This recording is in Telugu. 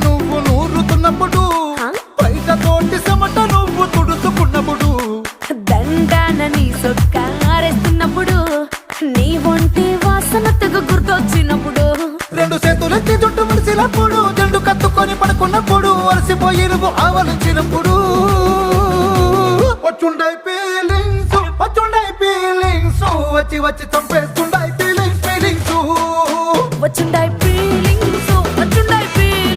నువ్వు నూరుతున్నప్పుడు బయట తోటి చెమట నువ్వు తుడుచుకున్నప్పుడు దండాన నీ సొక్కారేస్తున్నప్పుడు నీ ఒంటి వాసన తెగ గుర్తొచ్చినప్పుడు రెండు చేతులెత్తి చుట్టు మలిసినప్పుడు జండు కత్తుకొని పడుకున్నప్పుడు అలసిపోయి నువ్వు ఆవలించినప్పుడు వచ్చుండై ఫీలింగ్స్ వచ్చి వచ్చి చంపేస్తుండై